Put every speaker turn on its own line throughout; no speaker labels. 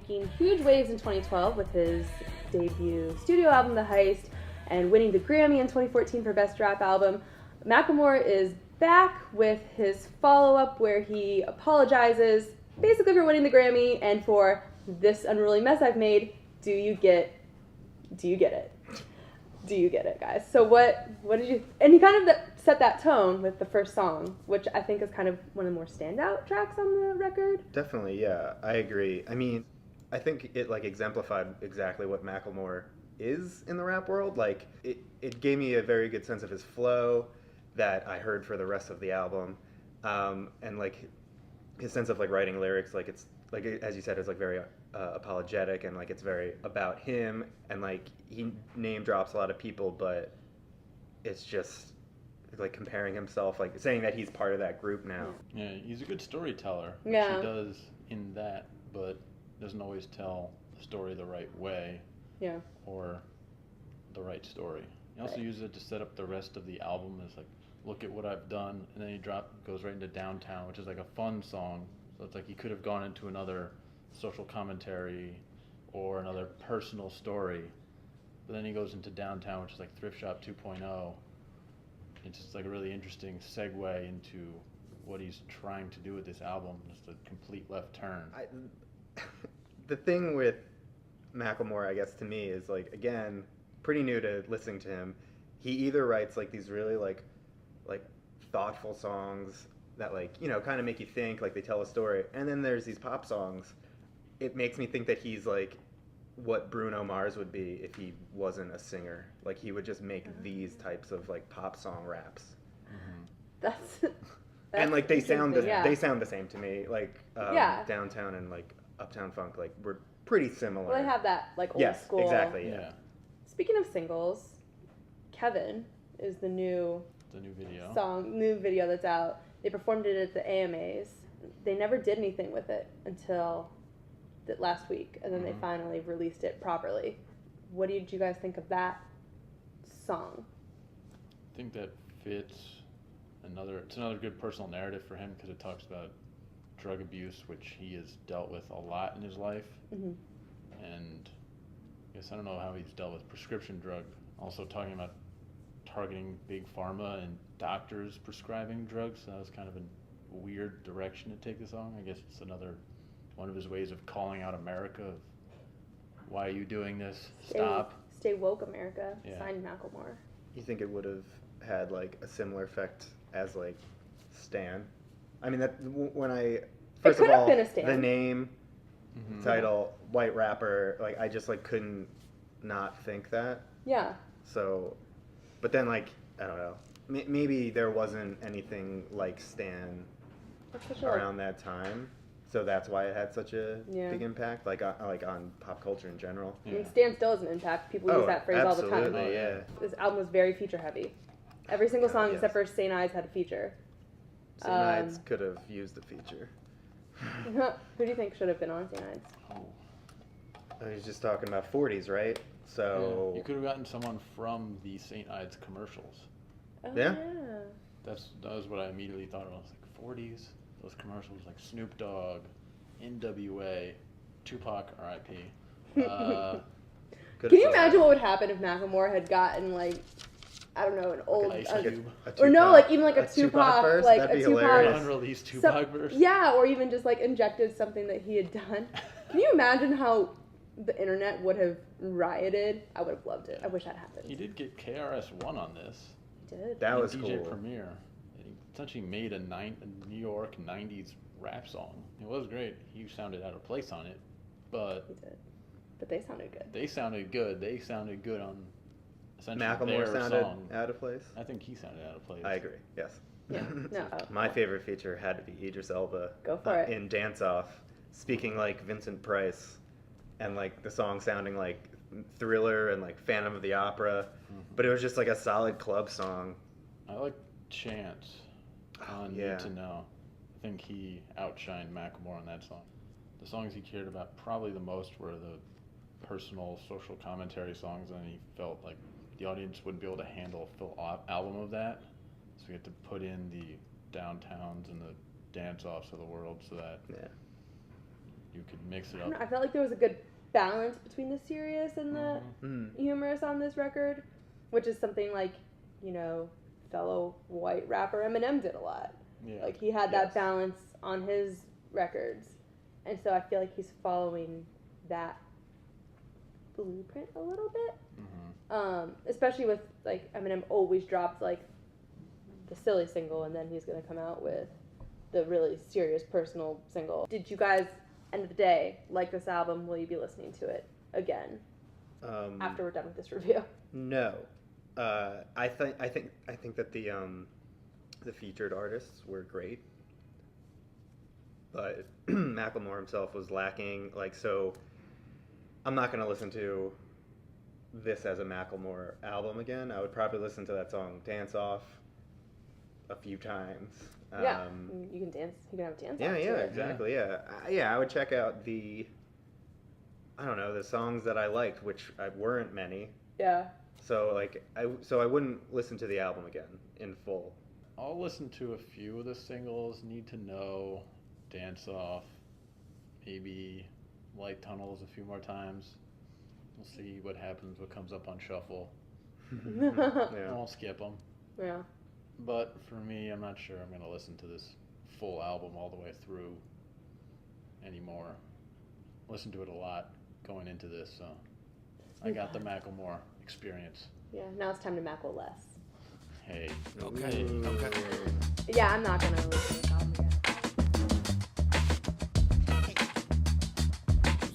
making huge waves in 2012 with his debut studio album, The Heist, and winning the Grammy in 2014 for Best Rap Album, Macklemore is back with his follow-up where he apologizes basically for winning the Grammy and for this unruly mess I've made. Do you get it? Do you get it, guys? So what did you... And he kind of set that tone with the first song, which I think is kind of one of the more standout tracks on the record.
Definitely, yeah. I agree. I mean, I think it, like, exemplified exactly what Macklemore is in the rap world. Like, it gave me a very good sense of his flow that I heard for the rest of the album. And, like, his sense of, like, writing lyrics, like, it's, like, as you said, it's, like, very... apologetic, and like it's very about him, and like he name drops a lot of people, but it's just like comparing himself, like saying that he's part of that group now.
Yeah, he's a good storyteller, which
Yeah.
he does in that, but doesn't always tell the story the right way.
Yeah.
Or the right story. He also uses it to set up the rest of the album as like, look at what I've done, and then he goes right into Downtown, which is like a fun song. So it's like he could have gone into another social commentary or another personal story, but then he goes into Downtown, which is like Thrift Shop 2.0. It's just like a really interesting segue into what he's trying to do with this album. Just a complete left turn.
The thing with Macklemore, I guess, to me is like, again, pretty new to listening to him. He either writes like these really like thoughtful songs that like, you know, kind of make you think, like they tell a story, and then there's these pop songs. It makes me think that he's like what Bruno Mars would be if he wasn't a singer. Like he would just make these types of like pop song raps.
Mm-hmm.
That's
and like they sound
yeah.
the same to me. Like Downtown and like Uptown Funk, like we're pretty similar.
Well, they have that like old school.
Yes, exactly. Yeah.
Speaking of singles, Kevin is the new video that's out. They performed it at the AMAs. They never did anything with it until last week, and then they finally released it properly. What did you guys think of that song?
I think that fits it's another good personal narrative for him, because it talks about drug abuse, which he has dealt with a lot in his life. And I guess I don't know how he's dealt with prescription drug. Also talking about targeting big pharma and doctors prescribing drugs. So that was kind of a weird direction to take the song. I guess it's another one of his ways of calling out America. Why are you doing this? Stop.
Stay woke, America.
Yeah.
Signed Macklemore.
You think it would have had like a similar effect as like Stan? I mean, that when I first of all, the name, title, white rapper, like I just like couldn't not think that.
Yeah.
So, but then like I don't know, maybe there wasn't anything like Stan around that time. So that's why it had such a big impact, like on pop culture in general.
I mean, Stan still has an impact. People use that phrase all the time.
Absolutely, yeah.
This album was very feature heavy. Every single song except for St. Ides had a feature.
St. Ides could have used a feature.
Who do you think should have been on St. Ides?
I was just talking about 40s, right? So
you could have gotten someone from the St. Ides commercials.
Oh,
yeah.
That was what I immediately thought of. I was like, 40s. Those commercials like Snoop Dogg, NWA, Tupac, R.I.P.
Can you imagine what would happen if Macklemore had gotten like, I don't know, an old, or no, like even like a Tupac
verse?
like
That'd
a
be
Tupac,
hilarious.
Unreleased Tupac verse.
Yeah, or even just like injected something that he had done. Can you imagine how the internet would have rioted? I would have loved it. I wish that happened.
He did get KRS-One on this.
He did.
That was
DJ
cool.
Premier. He essentially made a New York 90s rap song. It was great. He sounded out of place on it, but...
He did. But they sounded good.
They sounded good. They sounded good on essentially
Macklemore
their
sounded
song.
out of place?
I think he sounded out of place.
I agree, yes.
Yeah. No.
My favorite feature had to be Idris Elba.
Go for it.
In Dance Off, speaking like Vincent Price, and like the song sounding like Thriller and like Phantom of the Opera, but it was just like a solid club song.
I like Chance on Need to Know. I think he outshined Macklemore on that song. The songs he cared about probably the most were the personal social commentary songs, and he felt like the audience wouldn't be able to handle a full album of that, so we had to put in the Downtowns and the Dance-Offs of the world so that you could mix it
I
up.
don't know, I felt like there was a good balance between the serious and the
Mm-hmm.
humorous on this record, which is something like, fellow white rapper Eminem did a lot.
Yeah.
Like, he had
Yes.
that balance on his records. And so I feel like he's following that blueprint a little bit. Especially with, like, Eminem always drops, like, the silly single, and then he's going to come out with the really serious personal single. Did you guys, end of the day, like this album? Will you be listening to it again after we're done with this review?
No. I think that the featured artists were great, but Macklemore himself was lacking. Like, so I'm not gonna listen to this as a Macklemore album again. I would probably listen to that song "Dance Off" a few times.
Yeah, you can dance. You can have a dance.
Yeah,
off to
yeah,
it.
exactly. Yeah, I would check out the songs that I liked, which weren't many.
Yeah.
So like, I wouldn't listen to the album again in full.
I'll listen to a few of the singles. Need to Know, Dance Off, maybe Light Tunnels a few more times. We'll see what happens, what comes up on shuffle. I
Yeah.
won't skip them.
Yeah.
But for me, I'm not sure I'm going to listen to this full album all the way through anymore. Listened to it a lot going into this, so I got the Macklemore experience.
Yeah. Now it's time to Mackle less.
Hey.
Okay.
Yeah, I'm not gonna listen to this album again.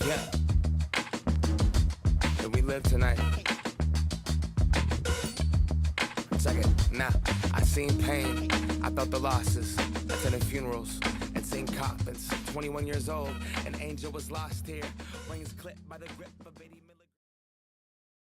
Yeah. And we live tonight. Check it. Nah, I seen pain. I felt the losses. Attended funerals and seen coffins. 21 years old, an angel was lost here. Wings clipped by the grip of 80 million.